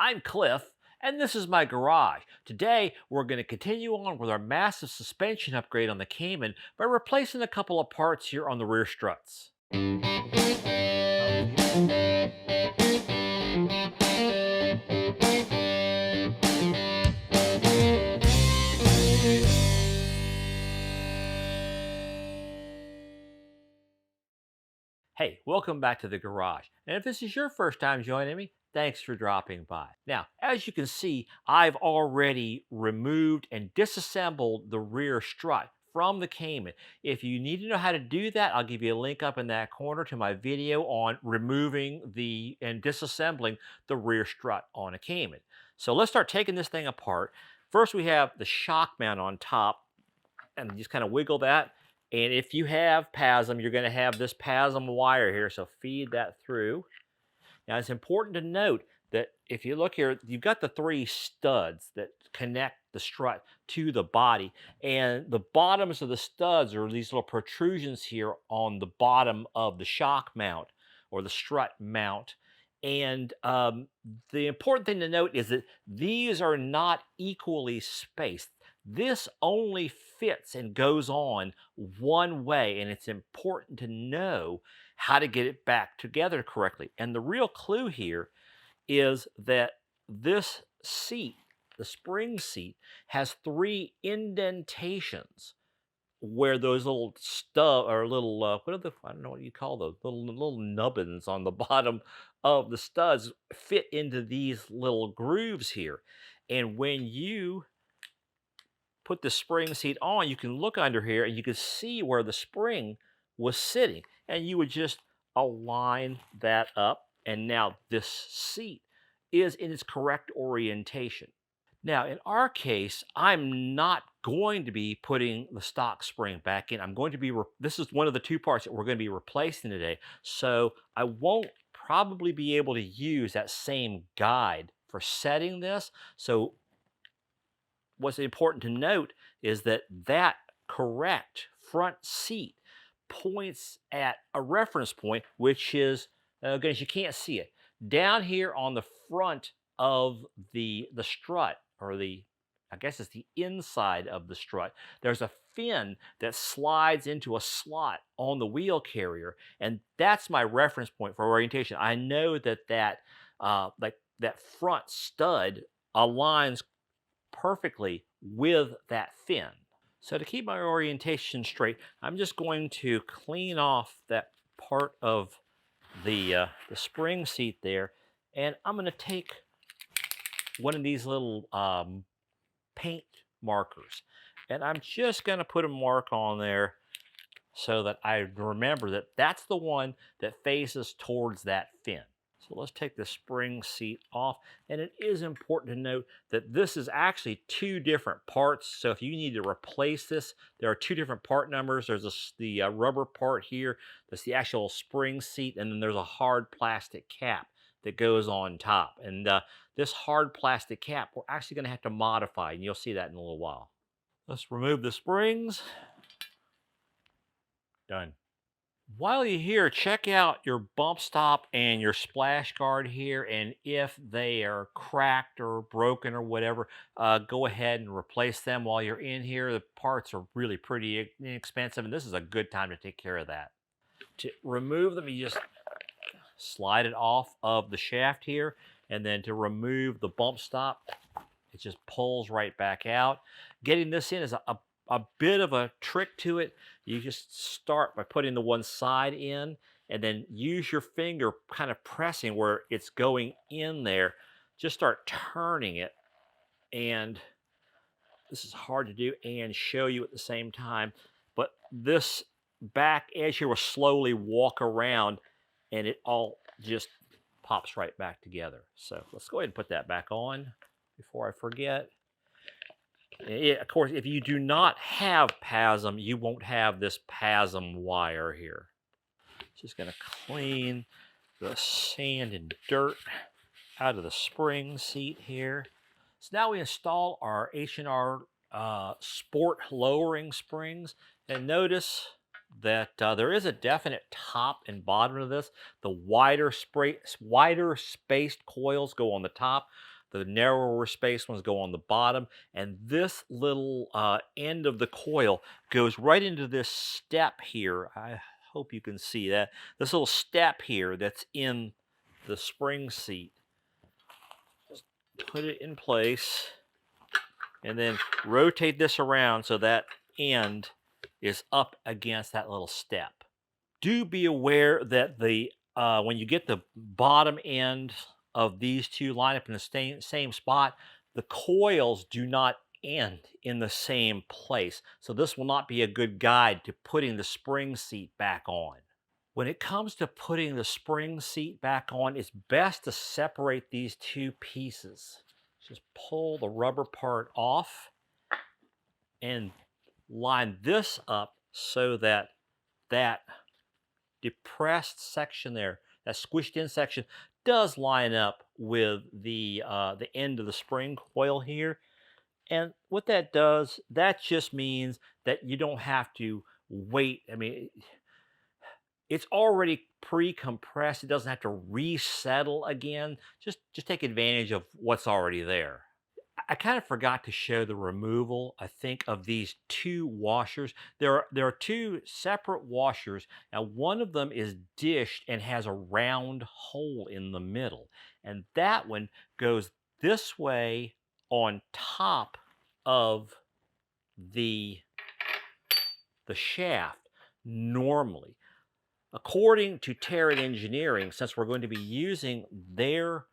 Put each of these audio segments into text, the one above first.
I'm Cliff, and this is my garage. Today, we're going to continue on with our massive suspension upgrade on the Cayman by replacing a couple of parts here on the rear struts. Hey, welcome back to the garage. And if this is your first time joining me, thanks for dropping by. Now, as you can see, I've already removed and disassembled the rear strut from the Cayman. If you need to know how to do that, I'll give you a link up in that corner to my video on removing and disassembling the rear strut on a Cayman. So let's start taking this thing apart. First, we have the shock mount on top, and just kind of wiggle that. And if you have PASM, you're going to have this PASM wire here, so feed that through. Now, it's important to note that if you look here, you've got the three studs that connect the strut to the body, and the bottoms of the studs are these little protrusions here on the bottom of the shock mount or the strut mount. And the important thing to note is that these are not equally spaced. This only fits and goes on one way, and it's important to know how to get it back together correctly. And the real clue here is that this seat, the spring seat, has three indentations where those little stub or little what are the I don't know what you call those little nubbins on the bottom of the studs fit into these little grooves here. And when you put the spring seat on, you can look under here and you can see where the spring was sitting. And you would just align that up. And now this seat is in its correct orientation. Now, in our case, I'm not going to be putting the stock spring back in. I'm going to be, this is one of the two parts that we're going to be replacing today. So I won't probably be able to use that same guide for setting this. So what's important to note is that that correct front seat points at a reference point, which is, again, you can't see it, down here on the front of the strut, or I guess it's the inside of the strut. There's a fin that slides into a slot on the wheel carrier, and that's my reference point for orientation. I know that like that front stud aligns perfectly with that fin. So to keep my orientation straight, I'm just going to clean off that part of the spring seat there, and I'm going to take one of these little paint markers, and I'm just going to put a mark on there so that I remember that that's the one that faces towards that fin. So let's take the spring seat off. And it is important to note that this is actually two different parts. So if you need to replace this, there are two different part numbers. There's the rubber part here. That's the actual spring seat. And then there's a hard plastic cap that goes on top. And this hard plastic cap, we're actually going to have to modify. And you'll see that in a little while. Let's remove the springs. Done. While you're here, check out your bump stop and your splash guard here, and if they are cracked or broken or whatever, go ahead and replace them while you're in here. The parts are really pretty inexpensive, and this is a good time to take care of that. To remove them, you just slide it off of the shaft here, and then to remove the bump stop, it just pulls right back out. Getting this in is a bit of a trick to it. You just start by putting the one side in, and then use your finger kind of pressing where it's going in there. Just start turning it, and this is hard to do and show you at the same time, but this back edge here will slowly walk around, and it all just pops right back together. So let's go ahead and put that back on before I forget. Of course, if you do not have PASM, you won't have this PASM wire here. Just going to clean the sand and dirt out of the spring seat here. So now we install our H&R Sport lowering springs. And notice that there is a definite top and bottom to this. The wider spaced coils go on the top. The narrower spaced ones go on the bottom. And this little end of the coil goes right into this step here. I hope you can see that. This little step here that's in the spring seat. Just put it in place and then rotate this around so that end is up against that little step. Do be aware that the when you get the bottom end of these two line up in the same spot, the coils do not end in the same place. So this will not be a good guide to putting the spring seat back on. When it comes to putting the spring seat back on, it's best to separate these two pieces. Just pull the rubber part off and line this up so that that depressed section there, that squished in section, does line up with the end of the spring coil here. And what that does, that just means that you don't have to wait. I mean, it's already pre-compressed. It doesn't have to resettle again. Just take advantage of what's already there. I kind of forgot to show the removal, I think, of these two washers. There are two separate washers. Now, one of them is dished and has a round hole in the middle. And that one goes this way on top of the, the shaft normally. According to Tarett Engineering, since we're going to be using their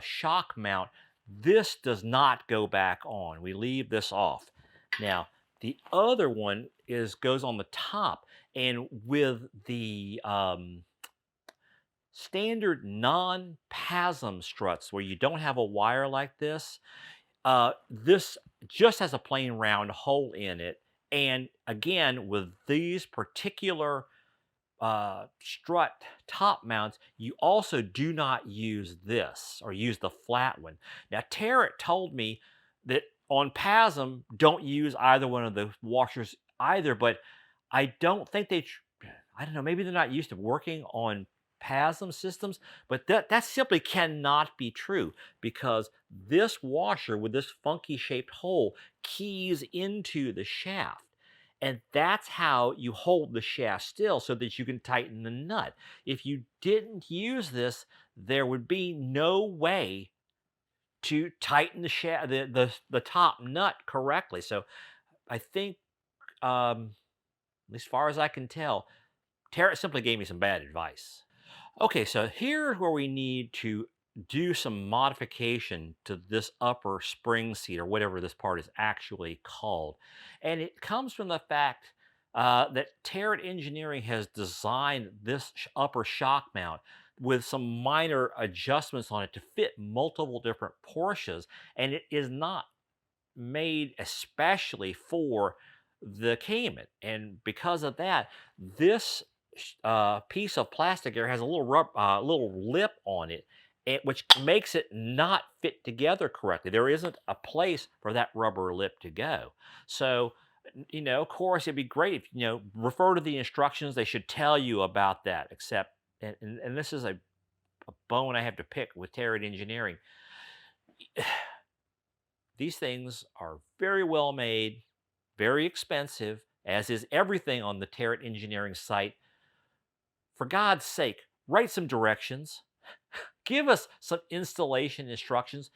shock mount, this does not go back on. We leave this off. Now, the other one goes on the top, and with the standard non-PASM struts where you don't have a wire like this, this just has a plain round hole in it. And again, with these particular strut top mounts, you also do not use this or use the flat one. Now, Tarett told me that on PASM, don't use either one of the washers either, but I don't think I don't know, maybe they're not used to working on PASM systems, but that simply cannot be true because this washer with this funky shaped hole keys into the shaft. And that's how you hold the shaft still so that you can tighten the nut. If you didn't use this, there would be no way to tighten the shaft, the top nut correctly. So I think, as far as I can tell, Tarrant simply gave me some bad advice. Okay, so here's where we need to do some modification to this upper spring seat or whatever this part is actually called. And it comes from the fact that Tarrant Engineering has designed this upper shock mount with some minor adjustments on it to fit multiple different Porsches. And it is not made especially for the Cayman. And because of that, this piece of plastic here has a little lip on it, which makes it not fit together correctly. There isn't a place for that rubber lip to go. So, of course, it'd be great if, refer to the instructions. They should tell you about that, except, and this is a bone I have to pick with Tarrant Engineering. These things are very well made, very expensive, as is everything on the Tarrant Engineering site. For God's sake, write some directions. Give us some installation instructions.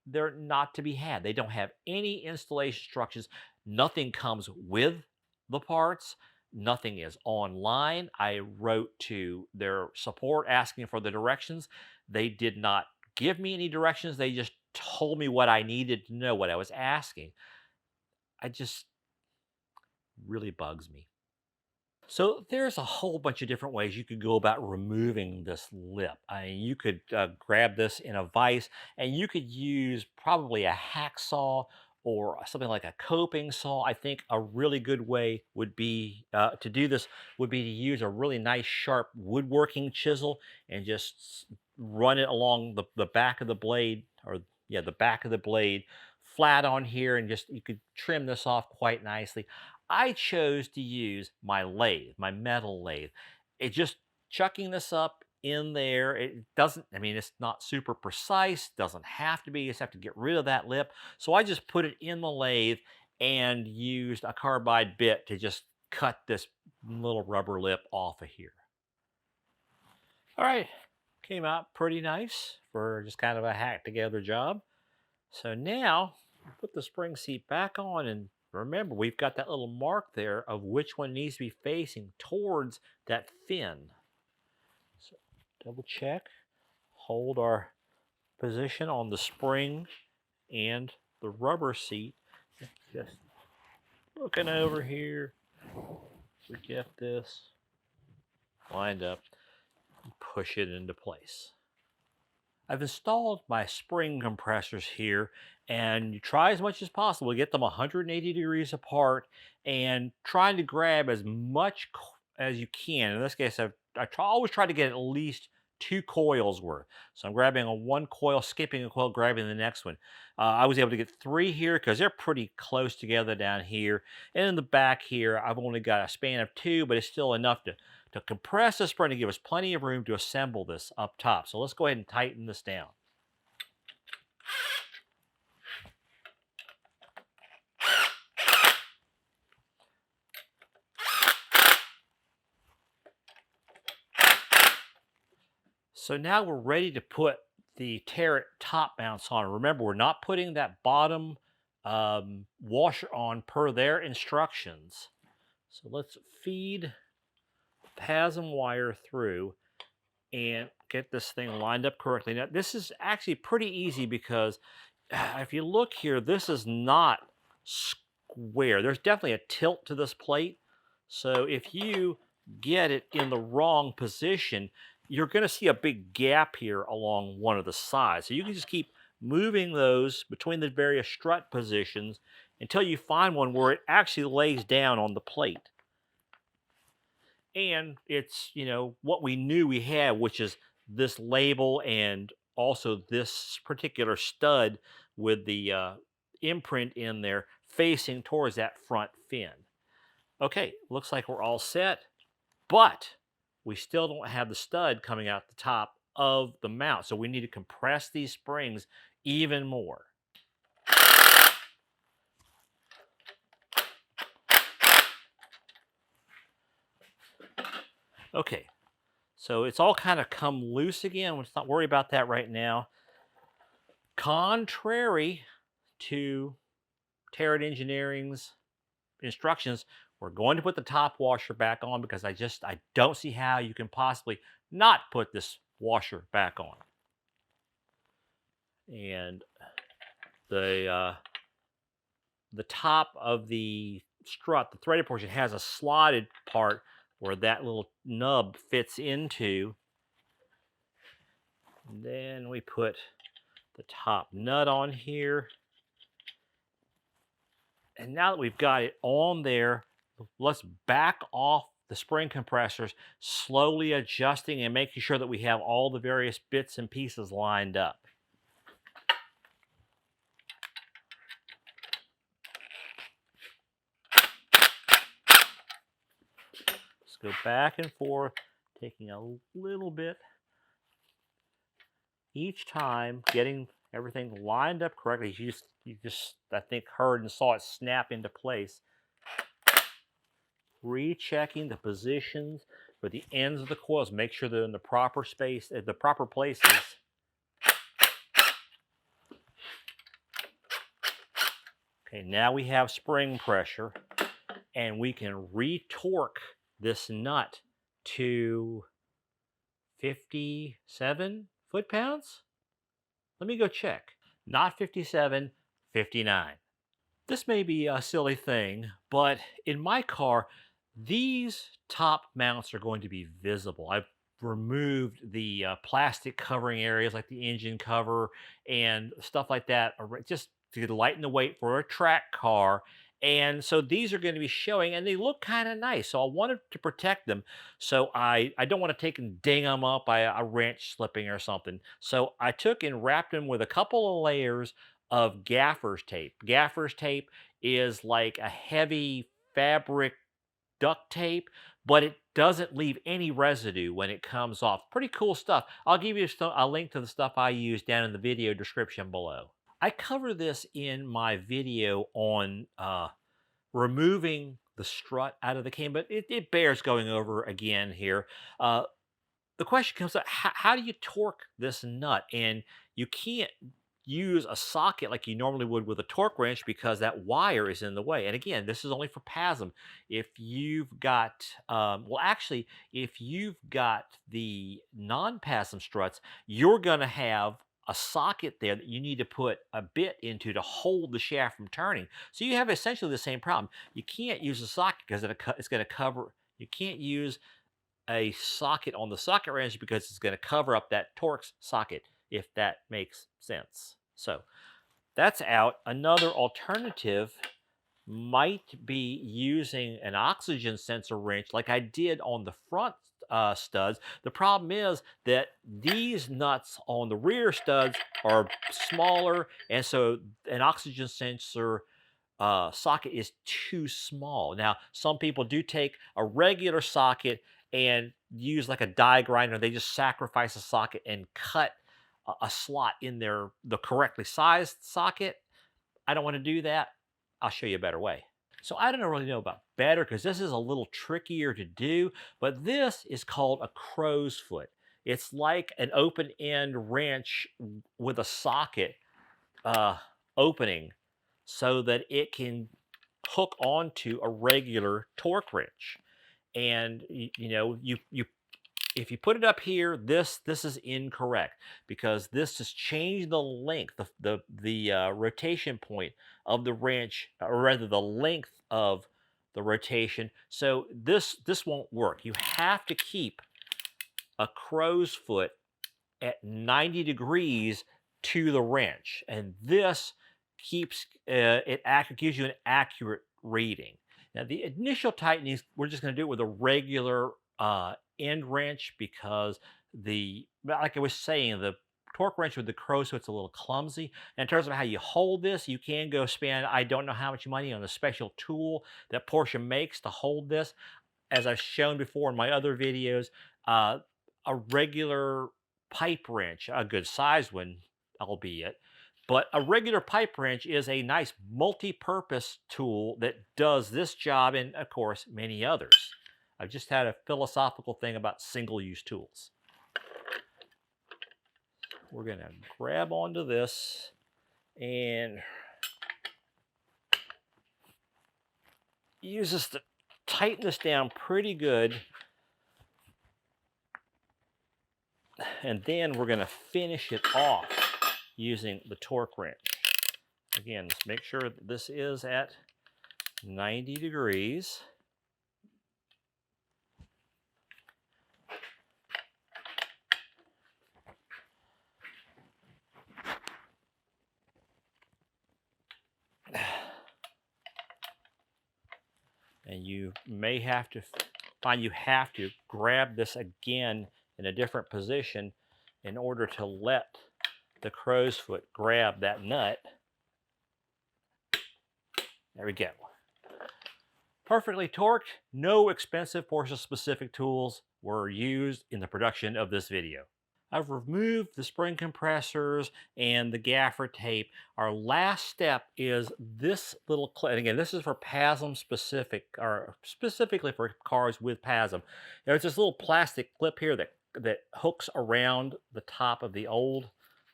They're not to be had. They don't have any installation instructions. Nothing comes with the parts. Nothing is online. I wrote to their support asking for the directions. They did not give me any directions. They just told me what I needed to know, what I was asking. I just really bugs me. So there's a whole bunch of different ways you could go about removing this lip. I mean, you could grab this in a vise, and you could use probably a hacksaw or something like a coping saw. I think a really good way would be to do this would be to use a really nice sharp woodworking chisel and just run it along the back of the blade, or yeah, the back of the blade, flat on here, and just you could trim this off quite nicely. I chose to use my lathe, my metal lathe. It just chucking this up in there. It doesn't, I mean, it's not super precise, doesn't have to be. You just have to get rid of that lip. So I just put it in the lathe and used a carbide bit to just cut this little rubber lip off of here. All right, came out pretty nice for just kind of a hack together job. So now put the spring seat back on, and remember we've got that little mark there of which one needs to be facing towards that fin. So double check, hold our position on the spring and the rubber seat. Just looking over here, we get this lined up and push it into place. I've installed my spring compressors here, and you try as much as possible to get them 180 degrees apart and trying to grab as much as you can. In this case, always try to get at least 2 coils worth. So I'm grabbing a 1 coil, skipping a coil, grabbing the next one. I was able to get 3 here because they're pretty close together down here. And in the back here, I've only got a span of 2, but it's still enough to compress the spring to give us plenty of room to assemble this up top. So let's go ahead and tighten this down. So now we're ready to put the Tarett top mounts on. Remember, we're not putting that bottom washer on per their instructions. So let's feed PASM wire through and get this thing lined up correctly. Now, this is actually pretty easy because if you look here, this is not square. There's definitely a tilt to this plate. So if you get it in the wrong position, you're going to see a big gap here along one of the sides. So you can just keep moving those between the various strut positions until you find one where it actually lays down on the plate. And it's, what we knew we had, which is this label and also this particular stud with the imprint in there facing towards that front fin. Okay, looks like we're all set, but we still don't have the stud coming out the top of the mount. So we need to compress these springs even more. Okay, so it's all kind of come loose again. Let's not worry about that right now. Contrary to Tarett Engineering's instructions, we're going to put the top washer back on because I don't see how you can possibly not put this washer back on. And the top of the strut, the threaded portion, has a slotted part where that little nub fits into. And then we put the top nut on here. And now that we've got it on there, let's back off the spring compressors, slowly adjusting and making sure that we have all the various bits and pieces lined up. Let's go back and forth, taking a little bit each time, getting everything lined up correctly. You just, I think, heard and saw it snap into place. Rechecking the positions for the ends of the coils. Make sure they're in the proper space, at the proper places. Okay, now we have spring pressure, and we can retorque this nut to 57 foot-pounds? Let me go check. Not 57, 59. This may be a silly thing, but in my car, these top mounts are going to be visible. I've removed the plastic covering areas like the engine cover and stuff like that, just to lighten the weight for a track car. And so these are going to be showing, and they look kind of nice. So I wanted to protect them. So I don't want to take and ding them up by a wrench slipping or something. So I took and wrapped them with a couple of layers of gaffer's tape. Gaffer's tape is like a heavy fabric duct tape, but it doesn't leave any residue when it comes off. Pretty cool stuff. I'll give you a link to the stuff I use down in the video description below. I cover this in my video on removing the strut out of the cane, but it bears going over again here. The question comes up, how do you torque this nut? And you can't use a socket like you normally would with a torque wrench because that wire is in the way. And again, this is only for PASM. If you've got, well, actually, if you've got the non-PASM struts, you're going to have a socket there that you need to put a bit into to hold the shaft from turning. So you have essentially the same problem. You can't use a socket because it's going to cover, you can't use a socket on the socket wrench because it's going to cover up that Torx socket, if that makes sense. So that's out. Another alternative might be using an oxygen sensor wrench like I did on the front studs. The problem is that these nuts on the rear studs are smaller, and so an oxygen sensor socket is too small. Now, some people do take a regular socket and use like a die grinder. They just sacrifice a socket and cut a slot in the correctly sized socket. I don't want to do that. I'll show you a better way. So I don't really know about better because this is a little trickier to do, but this is called a crow's foot. It's like an open end wrench with a socket opening so that it can hook onto a regular torque wrench. And you know, you if you put it up here, this is incorrect because this has changed the length, the rotation point of the wrench, or rather the length of the rotation. So this won't work. You have to keep a crow's foot at 90 degrees to the wrench, and this keeps gives you an accurate reading. Now the initial tightening, we're just going to do it with a regular end wrench because like I was saying, the torque wrench with the crow's foot's a little clumsy. And in terms of how you hold this, you can go spend I don't know how much money on a special tool that Porsche makes to hold this. As I've shown before in my other videos, a regular pipe wrench, a good sized one, albeit, but a regular pipe wrench is a nice multi-purpose tool that does this job and, of course, many others. I've just had a philosophical thing about single-use tools. We're going to grab onto this and use this to tighten this down pretty good. And then we're going to finish it off using the torque wrench. Again, let's make sure that this is at 90 degrees. And you may have to find you have to grab this again in a different position in order to let the crow's foot grab that nut. There we go. Perfectly torqued. No expensive Porsche specific tools were used in the production of this video. I've removed the spring compressors and the gaffer tape. Our last step is this little clip. And again, this is for PASM specific, or specifically for cars with PASM. There's this little plastic clip here that hooks around the top of the old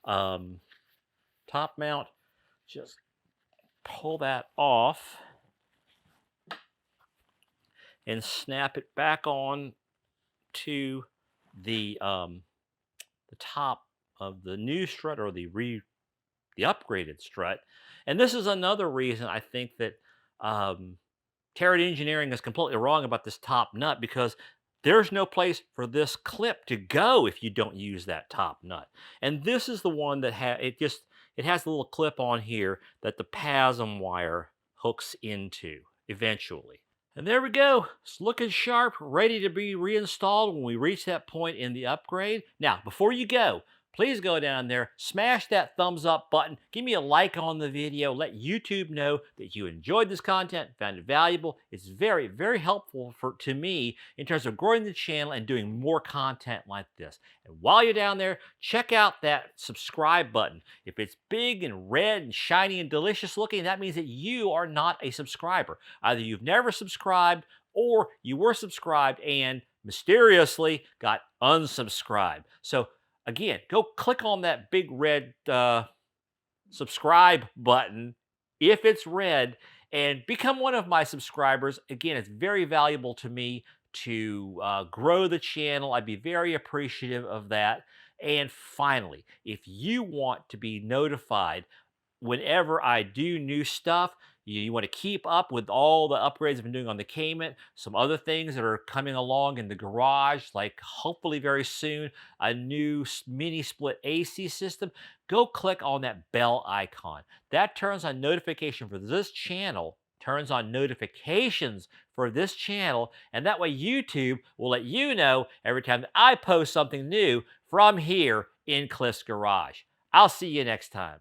top mount. Just pull that off and snap it back on to the top of the new strut, or the upgraded strut. And this is another reason I think that Tarett Engineering is completely wrong about this top nut, because there's no place for this clip to go if you don't use that top nut. And this is the one that it has a little clip on here that the PASM wire hooks into eventually. And there we go. It's looking sharp, ready to be reinstalled when we reach that point in the upgrade. Now, before you go, please go down there, smash that thumbs up button, give me a like on the video, let YouTube know that you enjoyed this content, found it valuable. It's very, very helpful to me in terms of growing the channel and doing more content like this. And while you're down there, check out that subscribe button. If it's big and red and shiny and delicious looking, that means that you are not a subscriber. Either you've never subscribed or you were subscribed and mysteriously got unsubscribed. So again, go click on that big red subscribe button if it's red and become one of my subscribers. Again, it's very valuable to me to grow the channel. I'd be very appreciative of that. And finally, if you want to be notified whenever I do new stuff, you want to keep up with all the upgrades I've been doing on the Cayman, some other things that are coming along in the garage, like hopefully very soon, a new mini split AC system, go click on that bell icon. That turns on notification for this channel, turns on notifications for this channel, and that way YouTube will let you know every time that I post something new from here in Cliff's Garage. I'll see you next time.